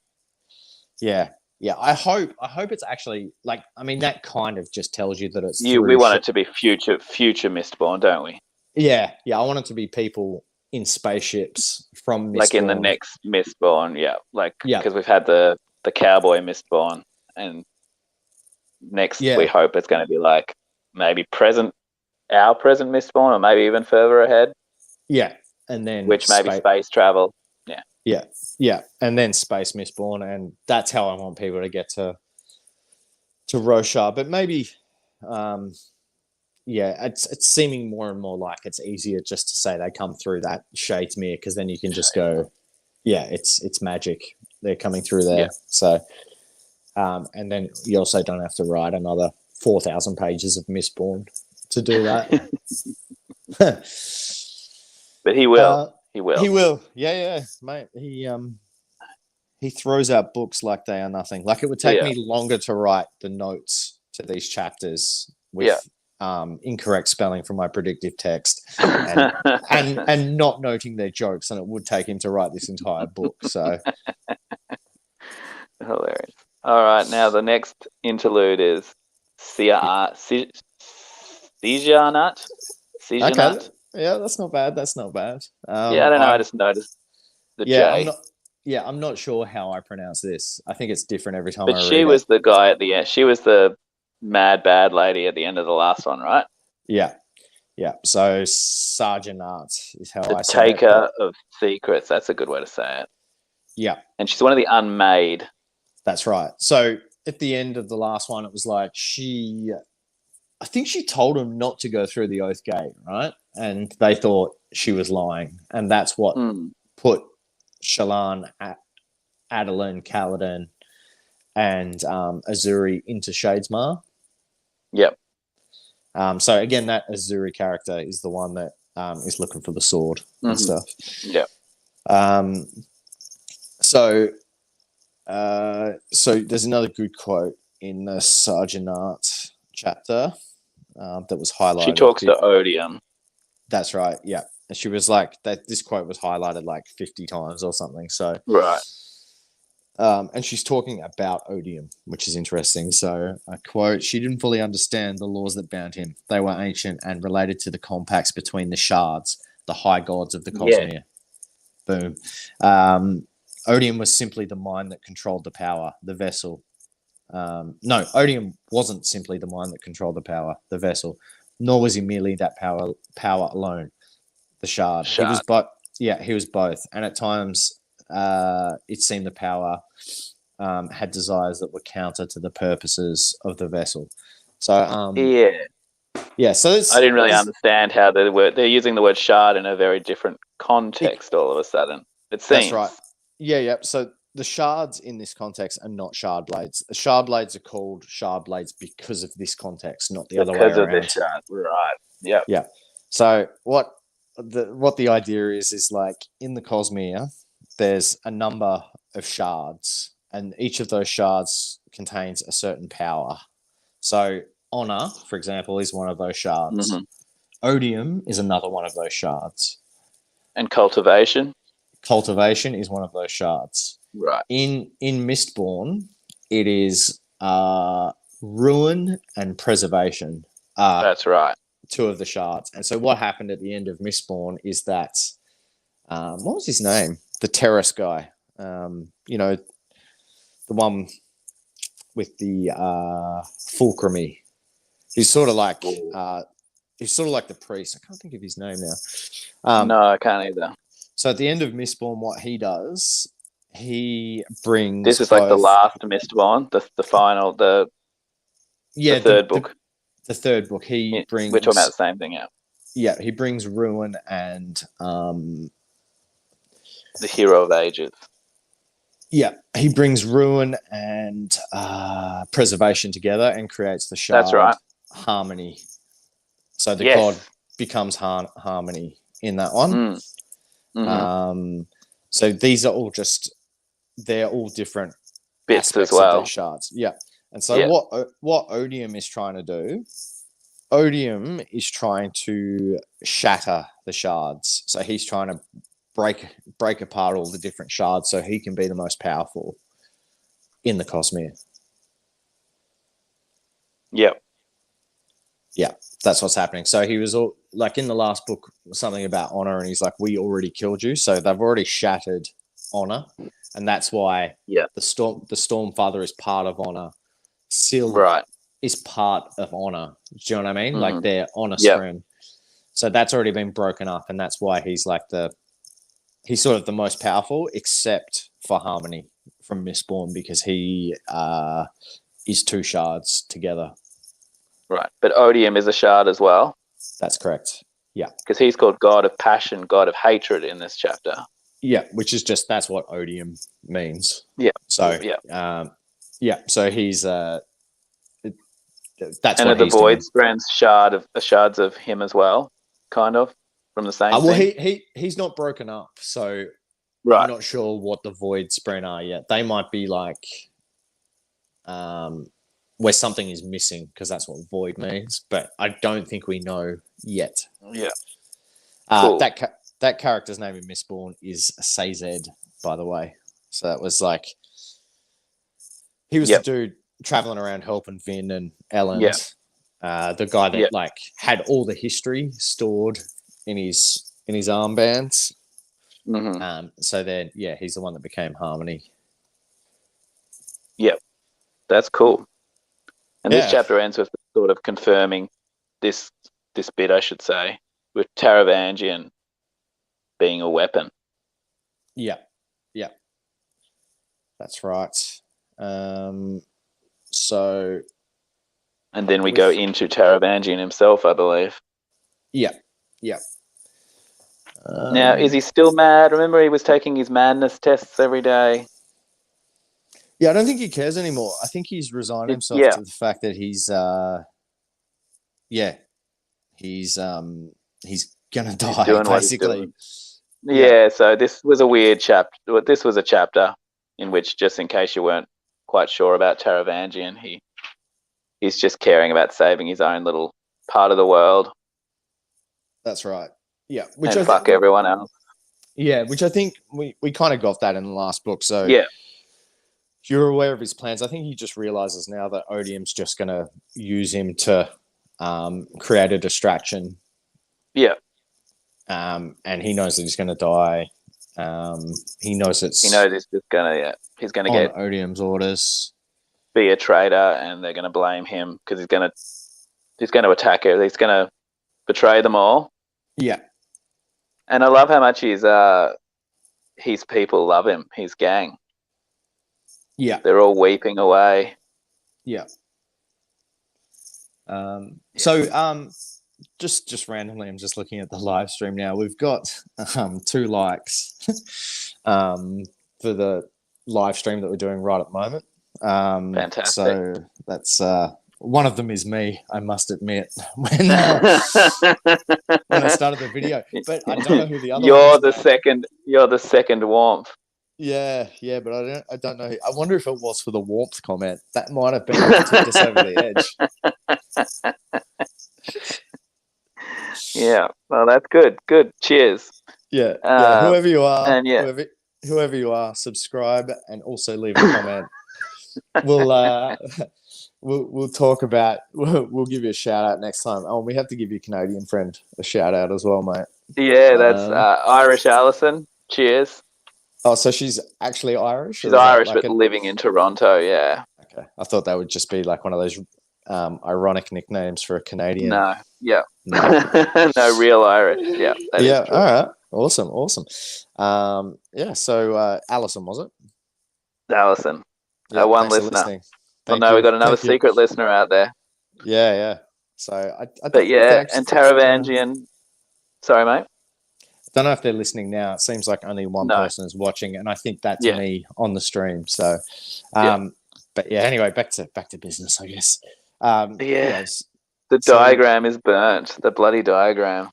Yeah. I hope it's actually like, I mean, that kind of just tells you that it's. We want it to be future Mistborn, don't we? Yeah. I want it to be people in spaceships from Mistborn. Like in the next Mistborn, because we've had the cowboy Mistborn, and next we hope it's going to be like maybe our present Mistborn, or maybe even further ahead. Yeah, and then maybe space travel. Yeah, and then space Mistborn, and that's how I want people to get to Roshar. But maybe, it's seeming more and more like it's easier just to say they come through that Shadesmere, because then you can just go, it's magic. They're coming through there. Yeah. So, and then you also don't have to write another 4,000 pages of Mistborn to do that. But he will. He will. Yeah, mate. He throws out books like they are nothing. Like it would take me longer to write the notes to these chapters with incorrect spelling from my predictive text and not noting their jokes than it would take him to write this entire book. So hilarious. All right, now the next interlude is Sijanat. Okay. Yeah, that's not bad. I don't know. I just noticed the J. I'm not sure how I pronounce this. I think it's different every time. But she was the guy at the end. She was the mad bad lady at the end of the last one, right? Yeah. So Sarjanat is how I say it. The taker of secrets. That's a good way to say it. Yeah. And she's one of the unmade. That's right. So at the end of the last one, it was like I think she told him not to go through the Oath Gate, right? And they thought she was lying. And that's what put Shallan, Adolin, Kaladin, and Azuri into Shadesmar. Yep. So again, that Azuri character is the one that is looking for the sword and stuff. Yep. So there's another good quote in the Sarjanat chapter that was highlighted. She talks to Odium. That's right. Yeah. And she was like that. This quote was highlighted like 50 times or something. So right. And she's talking about Odium, which is interesting. So I quote, "She didn't fully understand the laws that bound him. They were ancient and related to the compacts between the shards, the high gods of the Cosmere." Boom. Odium was simply the mind that controlled the power, the vessel. No, Odium wasn't simply the mind that controlled the power, the vessel, nor was he merely that power alone, the shard. He was he was both. And at times, it seemed the power had desires that were counter to the purposes of the vessel. So, so I didn't really understand how they're using the word shard in a very different context all of a sudden. It seems. That's right. Yeah. So the shards in this context are not shard blades. The shard blades are called shard blades because of this context, not the other way around. Because of the shard, right. Yeah. Yeah. So what the idea is like in the Cosmere, there's a number of shards, and each of those shards contains a certain power. So honor, for example, is one of those shards. Mm-hmm. Odium is another one of those shards. And cultivation. Cultivation is one of those shards. Right. In Mistborn, it is ruin and preservation. That's right. Two of the shards. And so what happened at the end of Mistborn is that what was his name? The Terrace guy. The one with the fulcrumy. He's sort of like the priest. I can't think of his name now. No, I can't either. So at the end of Mistborn, what he does, he brings. This is like the last Mistborn, the final, the third book. The third book. He brings. We're talking about the same thing, yeah. Yeah, he brings ruin and the hero of ages. Yeah, he brings ruin and preservation together and creates the shard. That's right. Harmony. So the god becomes harmony in that one. Mm-hmm. So these are all they're all different bits as well. Of these shards. Yeah. And so what Odium is trying to do, Odium is trying to shatter the shards. So he's trying to break apart all the different shards so he can be the most powerful in the Cosmere. Yep. Yeah, that's what's happening. So he was all like in the last book, something about honor, and he's like, "We already killed you," so they've already shattered honor, and that's why the Stormfather is part of honor. Syl is part of honor. Do you know what I mean? Mm-hmm. Like their honor stream. So that's already been broken up, and that's why he's like he's sort of the most powerful, except for Harmony from Mistborn, because he is two shards together. Right, but Odium is a shard as well. That's correct. Yeah, because he's called God of Passion, God of Hatred in this chapter. Yeah, which is that's what Odium means. Yeah. So so he's that's and what the he's Void doing. Strands shards of him as well, kind of from the same. Well, he's not broken up, so I'm not sure what the Void Spren are yet. They might be like where something is missing, because that's what void means, but I don't think we know yet. Yeah. Cool. That character's name in Mistborn is Sazed, by the way. So that was like he was the dude traveling around helping Vin and Ellen. The guy that like had all the history stored in his armbands. Mm-hmm. So then he's the one that became Harmony. Yep. That's cool. And this chapter ends with sort of confirming this bit, I should say, with Taravangian being a weapon. Yeah. That's right. So. And then we go into Taravangian himself, I believe. Yeah. Now, is he still mad? Remember, he was taking his madness tests every day. Yeah, I don't think he cares anymore. I think he's resigned himself to the fact that he's gonna die, basically. Yeah, so this was a weird chapter. This was a chapter in which, just in case you weren't quite sure about Taravangian, he's just caring about saving his own little part of the world. That's right. Yeah, and fuck everyone else. Yeah, which I think we kind of got that in the last book. So you're aware of his plans. I think he just realizes now that Odium's just going to use him to create a distraction. Yeah. And he knows that he's going to die. He knows he's going to get Odium's orders. Be a traitor, and they're going to blame him because he's going to attack her. He's going to betray them all. Yeah. And I love how much his people love him, his gang. Yeah. They're all weeping away. Yeah. So just randomly, I'm just looking at the live stream now. We've got 2 likes for the live stream that we're doing right at the moment. Fantastic. So that's One of them is me, I must admit, when I started the video. But I don't know who the other You're ones the are. second. You're the second warmth. Yeah, but I don't know. I wonder if it was for the warmth comment. That might have been what tipped us over the edge. Yeah. Well, that's good. Good. Cheers. Yeah. Whoever you are, And yeah. whoever you are, subscribe and also leave a comment. We'll we'll talk about. We'll give you a shout out next time. Oh, we have to give your Canadian friend a shout out as well, mate. Yeah, that's Irish Alison. Cheers. Oh, so she's actually Irish? She's Irish, but living in Toronto. Yeah. Okay, I thought that would just be like one of those ironic nicknames for a Canadian. No. Yeah. No, real Irish. Yeah. That is true. All right. Awesome. Yeah. So Alison, was it? Alison. Yeah, One listener. No, we got another secret listener out there. Yeah. So but yeah, and Taravangian. Sorry, mate. I don't know if they're listening now. It seems like only one person is watching, and I think that's me on the stream. So, but yeah. Anyway, back to business, I guess. The diagram is burnt. The bloody diagram.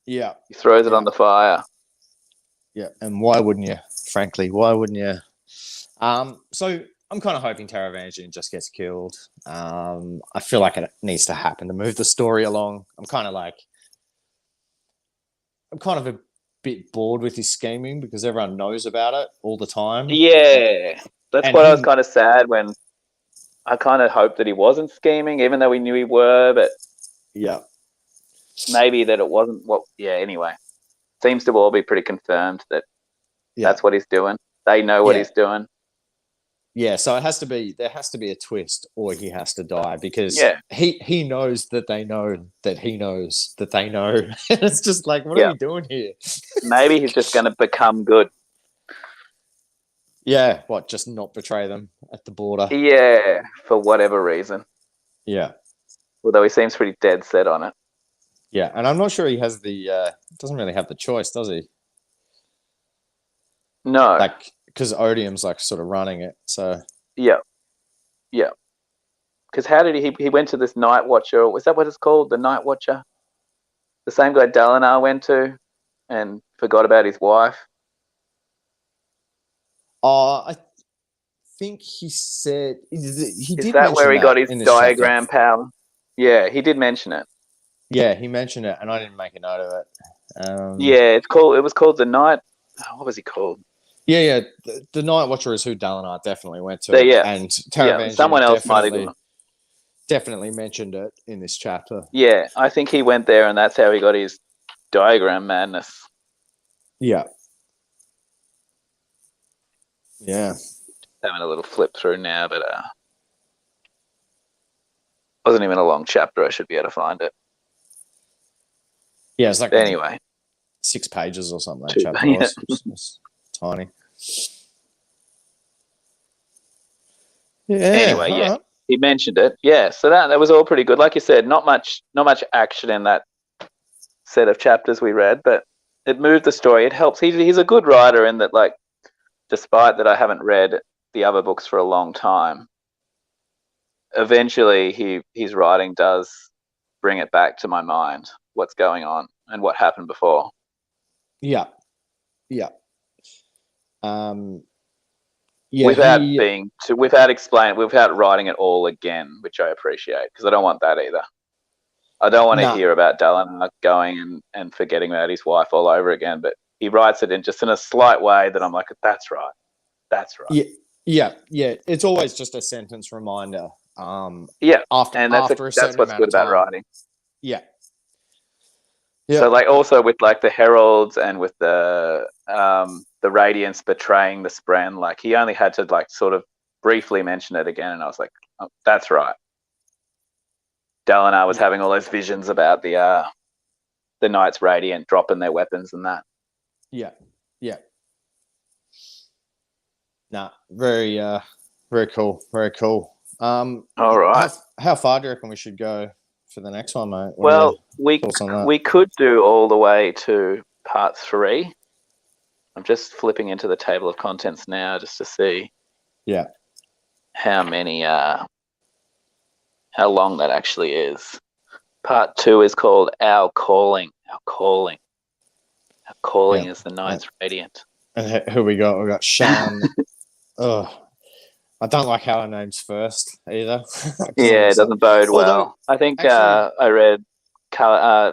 Yeah. He throws it on the fire. Yeah, and why wouldn't you? Frankly, why wouldn't you? So I'm kind of hoping Taravangian just gets killed. I feel like it needs to happen to move the story along. I'm kind of a bit bored with his scheming because everyone knows about it all the time. Yeah, that's what I was kind of sad when I kind of hoped that he wasn't scheming, even though we knew he were, but maybe that it wasn't what. Yeah, anyway, seems to all be pretty confirmed that that's what he's doing. They know what he's doing. Yeah, so there has to be a twist, or he has to die because he knows that they know that he knows that they know. It's just like, what are we doing here? Maybe he's just going to become good. Yeah, just not betray them at the border? Yeah, for whatever reason. Yeah. Although he seems pretty dead set on it. Yeah, and I'm not sure he has doesn't really have the choice, does he? No. Because Odium's sort of running it, so yeah. Because how did he went to this Night Watcher? Was that what it's called? The Night Watcher, the same guy Dalinar went to, and forgot about his wife. I think he said he did. Is that where he got his diagram power? Yeah, he did mention it. Yeah, he mentioned it, and I didn't make a note of it. It was called the Night. What was he called? Yeah. The Night Watcher is who Dalinar definitely went to. And Taravangian someone else might have definitely mentioned it in this chapter. Yeah, I think he went there, and that's how he got his diagram madness. Yeah. Having a little flip through now, but wasn't even a long chapter. I should be able to find it. Yeah, it's like anyway, 6 pages or something. That chapter was tiny. Anyway, he mentioned it. Yeah, so that was all pretty good. Like you said, not much action in that set of chapters we read, but it moved the story. It helps. He's a good writer in that, despite that I haven't read the other books for a long time, eventually his writing does bring it back to my mind, what's going on and what happened before. Yeah. Without writing it all again, which I appreciate, because I don't want that either. I don't want to hear about Dalinar going and forgetting about his wife all over again, but he writes it in a slight way that I'm like, that's right. Yeah. It's always just a sentence reminder. That's what's good about writing. Yeah. So also with the heralds and with the Radiance betraying the Spren, he only had to sort of briefly mention it again, and I was like, oh, that's right. Dalinar was having all those visions about the Knights Radiant dropping their weapons and that. Yeah. Nah, very cool. Very cool. All right. How far do you reckon we should go for the next one, mate? Well, we could do all the way to part 3. I'm just flipping into the table of contents now just to see how many how long that actually is. Part 2 is called Our Calling. Our Calling. Our Calling is the Ninth Radiant. And who we got? We got Shan. Oh, I don't like how her name's first either. Yeah, it doesn't bode well. I think actually, I read,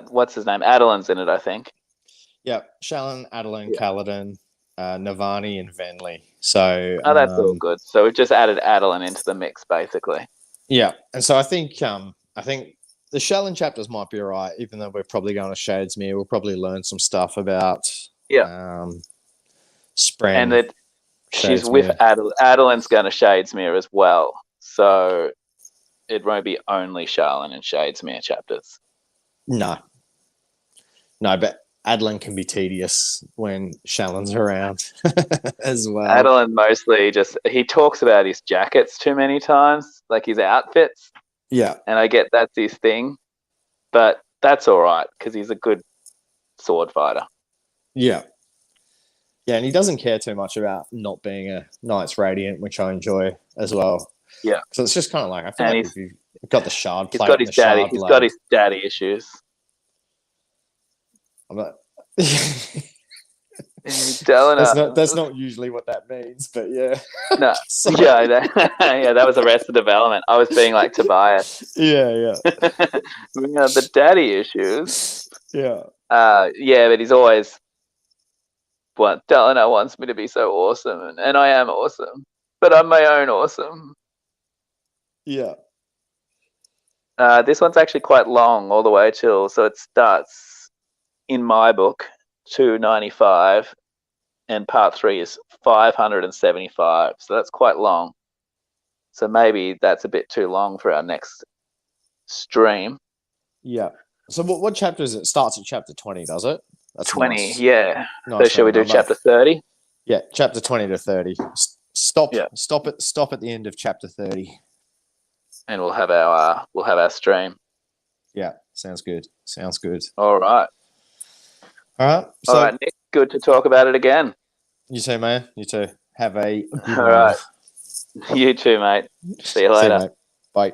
what's his name? Adelin's in it, I think. Yeah, Shallan, Adeline, Kaladin, Navani, and Venli. So, that's all good. So we've just added Adeline into the mix, basically. Yeah, and so I think the Shallan chapters might be alright, even though we're probably going to Shadesmere. We'll probably learn some stuff about Spren. And that she's with Adeline's going to Shadesmere as well. So it won't be only Shallan and Shadesmere chapters. No, but Adeline can be tedious when Shallan's around as well. Adeline mostly he talks about his jackets too many times, like his outfits. Yeah. And I get that's his thing, but that's all right because he's a good sword fighter. Yeah. Yeah, and he doesn't care too much about not being a Knights Radiant, which I enjoy as well. Yeah. So it's just kind of like, I feel like if you've got the shard plate, he's got his daddy issues. I'm not... that's not usually what that means, but yeah. No, that was Arrested Development. I was being like Tobias. Yeah. The daddy issues. Yeah. But he's always, Delano wants me to be so awesome, and I am awesome, but I'm my own awesome. Yeah. This one's actually quite long all the way till, so it starts in my book 295, and part 3 is 575. So that's quite long. So maybe that's a bit too long for our next stream. Yeah. So what chapter is it? It starts at chapter 20, does it? That's 20, nice. yeah. Nice. So shall we do chapter 30? Yeah, chapter 20 to 30. Stop at the end of chapter 30. And we'll have our stream. Yeah, sounds good. All right. So, all right, Nick. Good to talk about it again. You too, man. You too. Have a good one. All right. You too, mate. See you later. See you, mate. Bye.